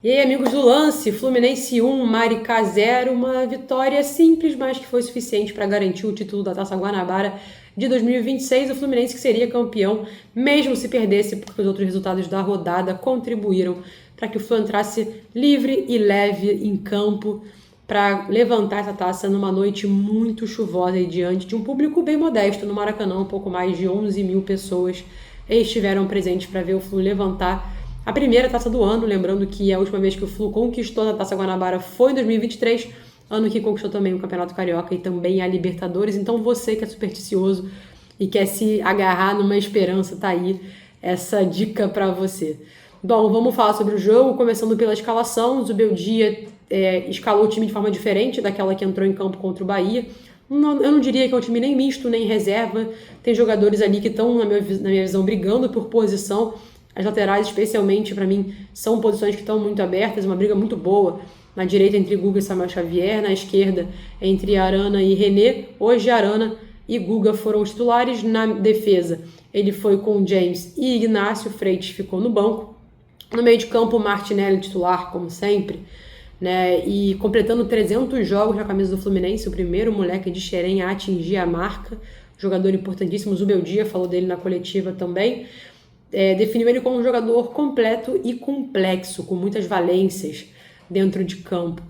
E aí, amigos do Lance, Fluminense 1, Maricá 0, uma vitória simples, mas que foi suficiente para garantir o título da Taça Guanabara de 2026. O Fluminense que seria campeão, mesmo se perdesse, porque os outros resultados da rodada contribuíram para que o Flu entrasse livre e leve em campo para levantar essa taça numa noite muito chuvosa e diante de um público bem modesto. No Maracanã, um pouco mais de 11 mil pessoas estiveram presentes para ver o Flu levantar a primeira taça do ano, lembrando que a última vez que o Flu conquistou a Taça Guanabara foi em 2023, ano que conquistou também o Campeonato Carioca e também a Libertadores. Então você que é supersticioso e quer se agarrar numa esperança, tá aí essa dica para você. Bom, vamos falar sobre o jogo, começando pela escalação. O Zubeldia escalou o time de forma diferente daquela que entrou em campo contra o Bahia. Eu não diria que é um time nem misto, nem reserva. Tem jogadores ali que estão, na minha visão, brigando por posição. As laterais, especialmente, para mim, são posições que estão muito abertas, uma briga muito boa. Na direita, entre Guga e Samuel Xavier. Na esquerda, entre Arana e René. Hoje, Arana e Guga foram os titulares. Na defesa, ele foi com James e Ignacio. Freitas ficou no banco. No meio de campo, Martinelli titular, como sempre, né? E completando 300 jogos na camisa do Fluminense, o primeiro moleque de Xerém a atingir a marca. Jogador importantíssimo, Zubeldia falou dele na coletiva também. Definiu ele como um jogador completo e complexo, com muitas valências dentro de campo.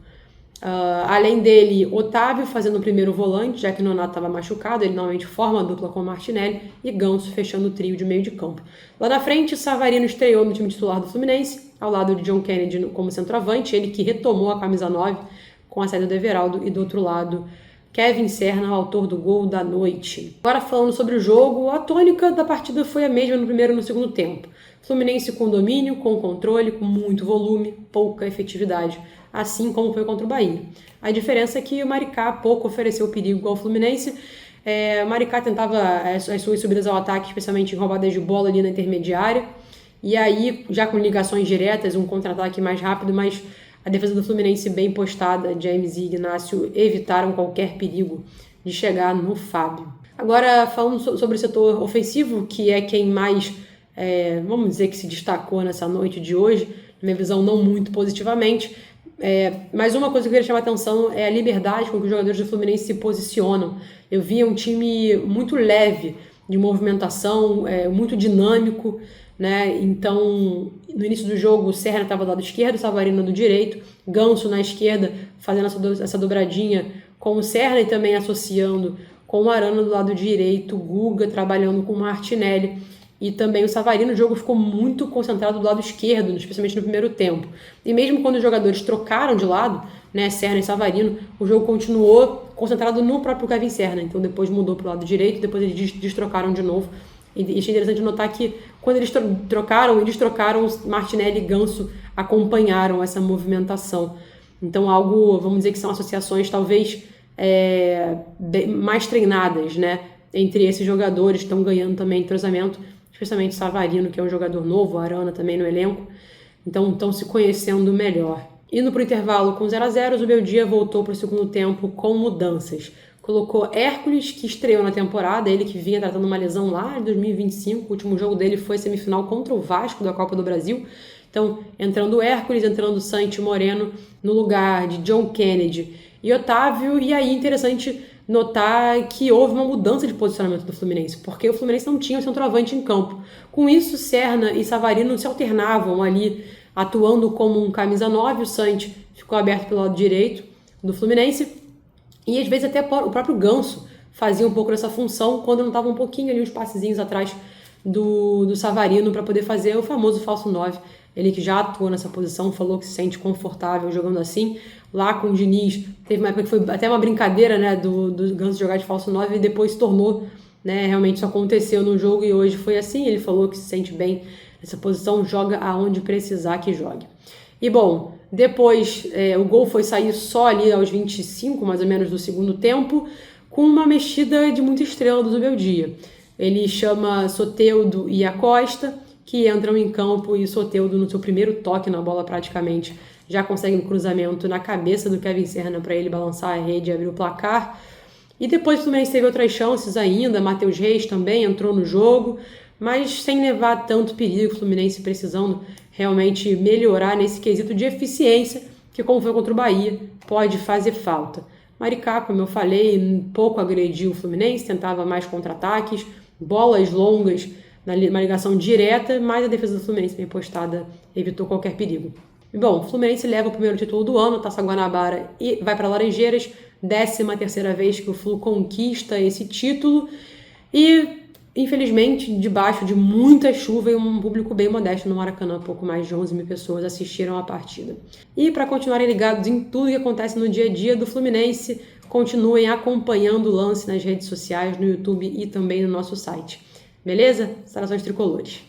Além dele, Otávio fazendo o primeiro volante, já que Nonato estava machucado, ele normalmente forma a dupla com o Martinelli, e Ganso fechando o trio de meio de campo. Lá na frente, Savarino estreou no time titular do Fluminense, ao lado de John Kennedy como centroavante, ele que retomou a camisa 9 com a saída do Everaldo, e do outro lado, Kevin Serna, o autor do gol da noite. Agora falando sobre o jogo, a tônica da partida foi a mesma no primeiro e no segundo tempo. Fluminense com domínio, com controle, com muito volume, pouca efetividade, assim como foi contra o Bahia. A diferença é que o Maricá pouco ofereceu perigo ao Fluminense. O Maricá tentava as suas subidas ao ataque, especialmente em roubadas de bola ali na intermediária, e aí já com ligações diretas, um contra-ataque mais rápido, mas a defesa do Fluminense bem postada, James e Ignacio evitaram qualquer perigo de chegar no Fábio. Agora, falando sobre o setor ofensivo, que é quem mais, vamos dizer, que se destacou nessa noite de hoje, na minha visão não muito positivamente, mas uma coisa que eu queria chamar a atenção é a liberdade com que os jogadores do Fluminense se posicionam. Eu via um time muito leve de movimentação, muito dinâmico, né? Então, no início do jogo, o Serna estava do lado esquerdo, o Savarino do direito, Ganso na esquerda, fazendo essa dobradinha com o Serna e também associando com o Arana do lado direito, Guga trabalhando com o Martinelli e também o Savarino. O jogo ficou muito concentrado do lado esquerdo, especialmente no primeiro tempo. E mesmo quando os jogadores trocaram de lado, né, Serna e Savarino, o jogo continuou concentrado no próprio Kevin Serna. Então depois mudou para o lado direito, depois eles destrocaram de novo. E achei interessante notar que quando eles trocaram, Martinelli e Ganso acompanharam essa movimentação. Então algo, vamos dizer que são associações talvez mais treinadas, né? Entre esses jogadores, estão ganhando também entrosamento, especialmente Savarino, que é um jogador novo, Arana também no elenco, então estão se conhecendo melhor. Indo para o intervalo com 0-0, o Zubeldia voltou para o segundo tempo com mudanças. Colocou Hércules, que estreou na temporada, ele que vinha tratando uma lesão lá em 2025, o último jogo dele foi semifinal contra o Vasco da Copa do Brasil. Então, entrando Hércules, entrando Santi Moreno no lugar de John Kennedy e Otávio, e aí interessante notar que houve uma mudança de posicionamento do Fluminense, porque o Fluminense não tinha o centroavante em campo. Com isso, Serna e Savarino se alternavam ali, atuando como um camisa 9, o Santi ficou aberto pelo lado direito do Fluminense, e às vezes até o próprio Ganso fazia um pouco dessa função quando não estava um pouquinho ali, uns passezinhos atrás do Savarino para poder fazer o famoso falso 9. Ele que já atuou nessa posição, falou que se sente confortável jogando assim. Lá com o Diniz, teve uma época que foi até uma brincadeira, né, do Ganso jogar de falso 9 e depois se tornou, né, realmente isso aconteceu no jogo e hoje foi assim. Ele falou que se sente bem nessa posição, joga aonde precisar que jogue. E bom, depois o gol foi sair só ali aos 25, mais ou menos, do segundo tempo, com uma mexida de muita estrela do Zubeldia. Ele chama Soteldo e Acosta, que entram em campo, e Soteldo, no seu primeiro toque na bola praticamente, já consegue um cruzamento na cabeça do Kevin Serna para ele balançar a rede e abrir o placar. E depois o Fluminense teve outras chances ainda, Matheus Reis também entrou no jogo, mas sem levar tanto perigo, o Fluminense precisando realmente melhorar nesse quesito de eficiência, que como foi contra o Bahia, pode fazer falta. Maricá, como eu falei, pouco agrediu o Fluminense, tentava mais contra-ataques, bolas longas uma ligação direta, mas a defesa do Fluminense bem postada evitou qualquer perigo. Bom, o Fluminense leva o primeiro título do ano, Taça Guanabara, e vai para Laranjeiras, 13ª vez que o Flu conquista esse título, e infelizmente debaixo de muita chuva e um público bem modesto no Maracanã, pouco mais de 11 mil pessoas assistiram a partida. E para continuarem ligados em tudo que acontece no dia a dia do Fluminense, continuem acompanhando o lance nas redes sociais, no YouTube e também no nosso site. Beleza? Saudações tricolores.